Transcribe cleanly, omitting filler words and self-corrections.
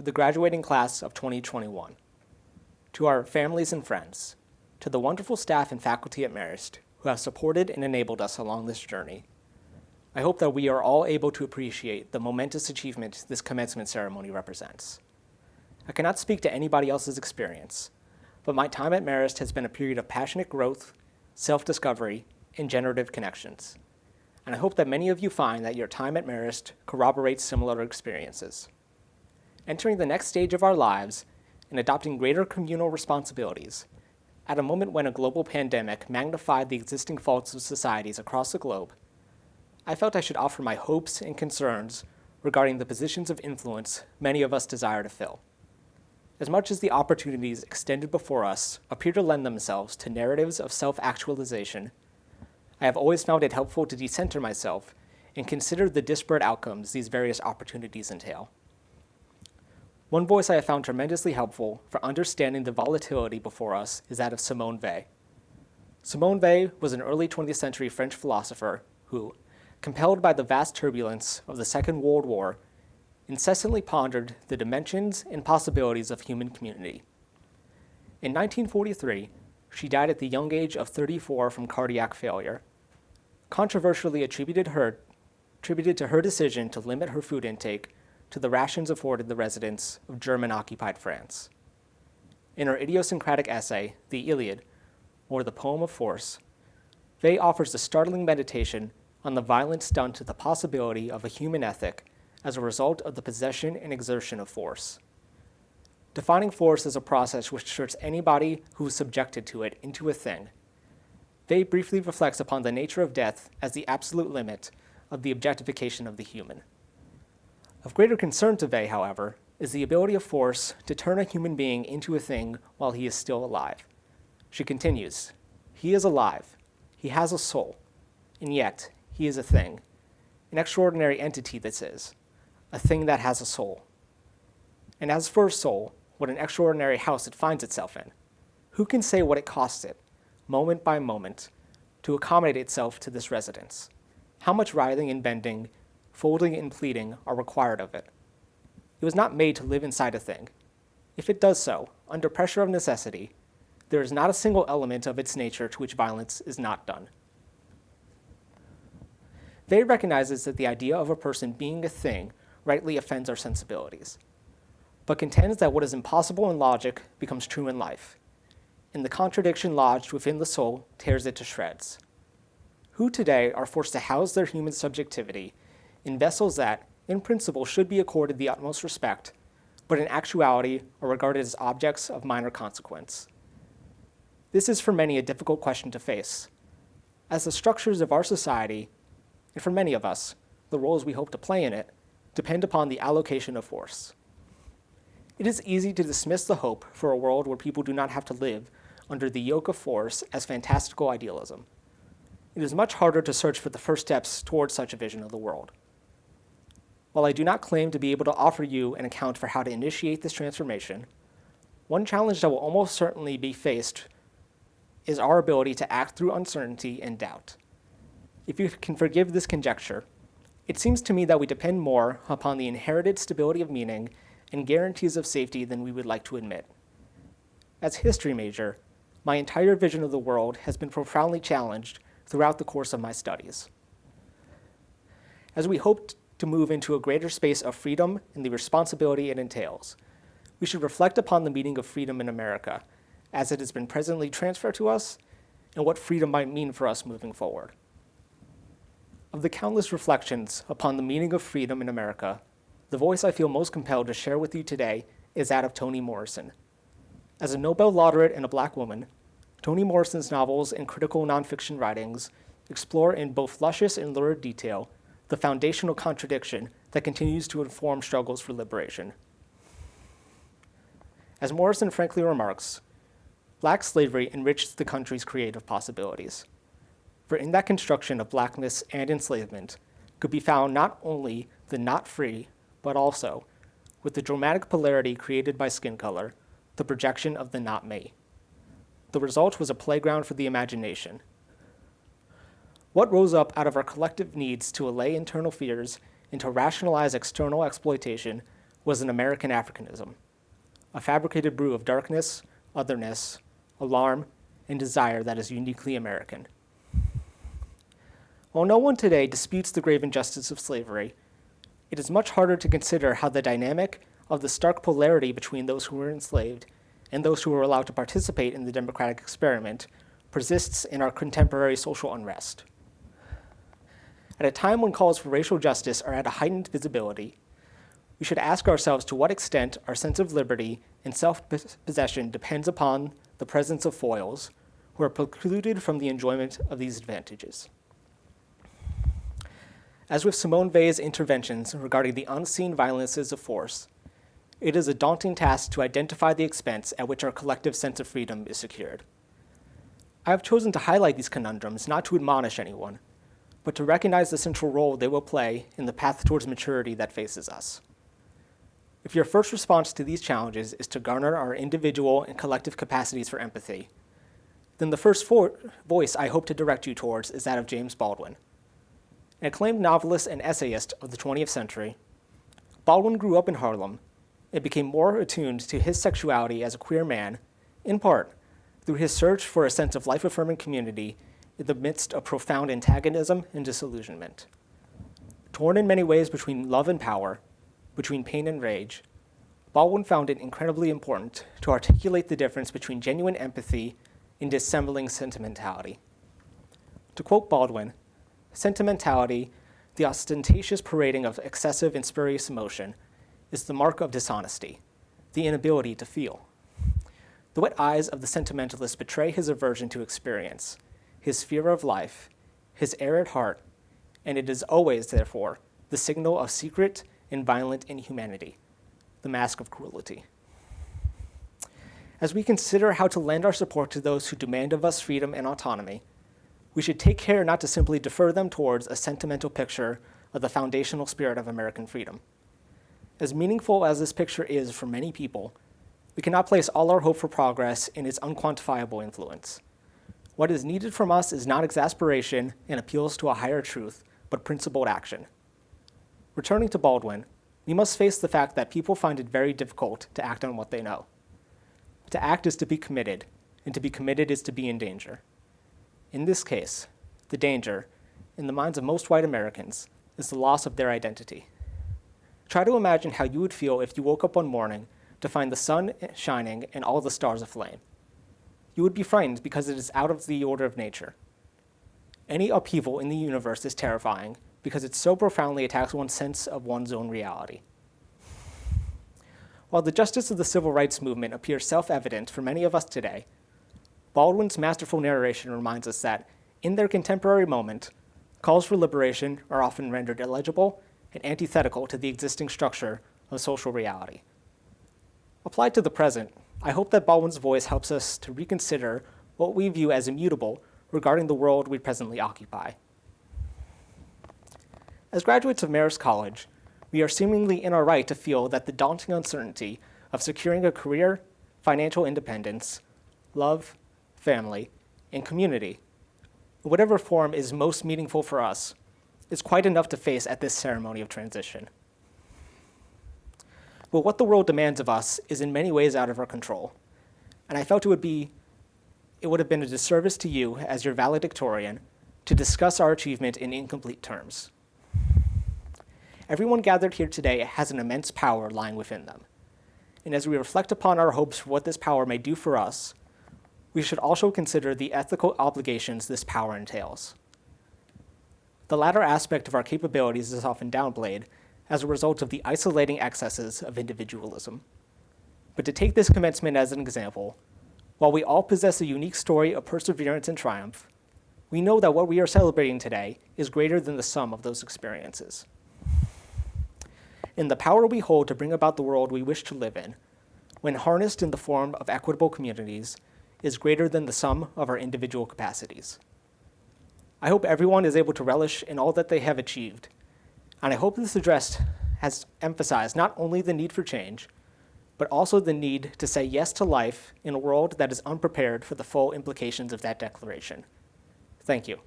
to the graduating class of 2021, to our families and friends, to the wonderful staff and faculty at Marist who have supported and enabled us along this journey. I hope that we are all able to appreciate the momentous achievement this commencement ceremony represents. I cannot speak to anybody else's experience, but my time at Marist has been a period of passionate growth, self-discovery, and generative connections. And I hope that many of you find that your time at Marist corroborates similar experiences. Entering the next stage of our lives and adopting greater communal responsibilities, at a moment when a global pandemic magnified the existing faults of societies across the globe, I felt I should offer my hopes and concerns regarding the positions of influence many of us desire to fill. As much as the opportunities extended before us appear to lend themselves to narratives of self-actualization, I have always found it helpful to decenter myself and consider the disparate outcomes these various opportunities entail. One voice I have found tremendously helpful for understanding the volatility before us is that of Simone Weil. Simone Weil was an early 20th century French philosopher who, compelled by the vast turbulence of the Second World War, incessantly pondered the dimensions and possibilities of human community. In 1943, she died at the young age of 34 from cardiac failure, controversially attributed to her decision to limit her food intake to the rations afforded the residents of German-occupied France. In her idiosyncratic essay, The Iliad, or the Poem of Force, Weil offers a startling meditation on the violence done to the possibility of a human ethic as a result of the possession and exertion of force. Defining force as a process which turns anybody who is subjected to it into a thing, Weil briefly reflects upon the nature of death as the absolute limit of the objectification of the human. Of greater concern to Weil, however, is the ability of force to turn a human being into a thing while he is still alive. She continues, "He is alive, he has a soul, and yet he is a thing. An extraordinary entity this is, a thing that has a soul. And as for a soul, what an extraordinary house it finds itself in. Who can say what it costs it, moment by moment, to accommodate itself to this residence? How much writhing and bending, folding and pleating are required of it? It was not made to live inside a thing. If it does so, under pressure of necessity, there is not a single element of its nature to which violence is not done." Weil recognizes that the idea of a person being a thing rightly offends our sensibilities, but contends that what is impossible in logic becomes true in life, and the contradiction lodged within the soul tears it to shreds. Who today are forced to house their human subjectivity in vessels that, in principle, should be accorded the utmost respect, but in actuality are regarded as objects of minor consequence? This is for many a difficult question to face, as the structures of our society, and for many of us, the roles we hope to play in it, depend upon the allocation of force. It is easy to dismiss the hope for a world where people do not have to live under the yoke of force as fantastical idealism. It is much harder to search for the first steps towards such a vision of the world. While I do not claim to be able to offer you an account for how to initiate this transformation, one challenge that will almost certainly be faced is our ability to act through uncertainty and doubt. If you can forgive this conjecture, it seems to me that we depend more upon the inherited stability of meaning and guarantees of safety than we would like to admit. As a history major, my entire vision of the world has been profoundly challenged throughout the course of my studies. As we hope to move into a greater space of freedom and the responsibility it entails, we should reflect upon the meaning of freedom in America as it has been presently transferred to us and what freedom might mean for us moving forward. Of the countless reflections upon the meaning of freedom in America, the voice I feel most compelled to share with you today is that of Toni Morrison. As a Nobel laureate and a Black woman, Toni Morrison's novels and critical nonfiction writings explore in both luscious and lurid detail the foundational contradiction that continues to inform struggles for liberation. As Morrison frankly remarks, Black slavery enriched the country's creative possibilities. For in that construction of Blackness and enslavement could be found not only the not free, but also, with the dramatic polarity created by skin color, the projection of the not me. The result was a playground for the imagination. What rose up out of our collective needs to allay internal fears and to rationalize external exploitation was an American Africanism, a fabricated brew of darkness, otherness, alarm, and desire that is uniquely American. While no one today disputes the grave injustice of slavery, it is much harder to consider how the dynamic of the stark polarity between those who were enslaved and those who were allowed to participate in the democratic experiment persists in our contemporary social unrest. At a time when calls for racial justice are at a heightened visibility, we should ask ourselves to what extent our sense of liberty and self-possession depends upon the presence of foils who are precluded from the enjoyment of these advantages. As with Simone Weil's interventions regarding the unseen violences of force, it is a daunting task to identify the expense at which our collective sense of freedom is secured. I have chosen to highlight these conundrums not to admonish anyone, but to recognize the central role they will play in the path towards maturity that faces us. If your first response to these challenges is to garner our individual and collective capacities for empathy, then the first voice I hope to direct you towards is that of James Baldwin. An acclaimed novelist and essayist of the 20th century, Baldwin grew up in Harlem and became more attuned to his sexuality as a queer man, in part through his search for a sense of life-affirming community in the midst of profound antagonism and disillusionment. Torn in many ways between love and power, between pain and rage, Baldwin found it incredibly important to articulate the difference between genuine empathy and dissembling sentimentality. To quote Baldwin, "Sentimentality, the ostentatious parading of excessive and spurious emotion, is the mark of dishonesty, the inability to feel. The wet eyes of the sentimentalist betray his aversion to experience, his fear of life, his arid heart, and it is always, therefore, the signal of secret and violent inhumanity, the mask of cruelty." As we consider how to lend our support to those who demand of us freedom and autonomy, we should take care not to simply defer them towards a sentimental picture of the foundational spirit of American freedom. As meaningful as this picture is for many people, we cannot place all our hope for progress in its unquantifiable influence. What is needed from us is not exasperation and appeals to a higher truth, but principled action. Returning to Baldwin, we must face the fact that people find it very difficult to act on what they know. To act is to be committed, and to be committed is to be in danger. In this case, the danger, in the minds of most white Americans, is the loss of their identity. Try to imagine how you would feel if you woke up one morning to find the sun shining and all the stars aflame. You would be frightened because it is out of the order of nature. Any upheaval in the universe is terrifying because it so profoundly attacks one's sense of one's own reality. While the justice of the civil rights movement appears self-evident for many of us today, Baldwin's masterful narration reminds us that, in their contemporary moment, calls for liberation are often rendered illegible and antithetical to the existing structure of social reality. Applied to the present, I hope that Baldwin's voice helps us to reconsider what we view as immutable regarding the world we presently occupy. As graduates of Marist College, we are seemingly in our right to feel that the daunting uncertainty of securing a career, financial independence, love, family, and community, in whatever form is most meaningful for us, is quite enough to face at this ceremony of transition. But what the world demands of us is in many ways out of our control, and I felt it would have been a disservice to you as your valedictorian to discuss our achievement in incomplete terms. Everyone gathered here today has an immense power lying within them, and as we reflect upon our hopes for what this power may do for us, we should also consider the ethical obligations this power entails. The latter aspect of our capabilities is often downplayed as a result of the isolating excesses of individualism. But to take this commencement as an example, while we all possess a unique story of perseverance and triumph, we know that what we are celebrating today is greater than the sum of those experiences. And the power we hold to bring about the world we wish to live in, when harnessed in the form of equitable communities, is greater than the sum of our individual capacities. I hope everyone is able to relish in all that they have achieved, and I hope this address has emphasized not only the need for change, but also the need to say yes to life in a world that is unprepared for the full implications of that declaration. Thank you.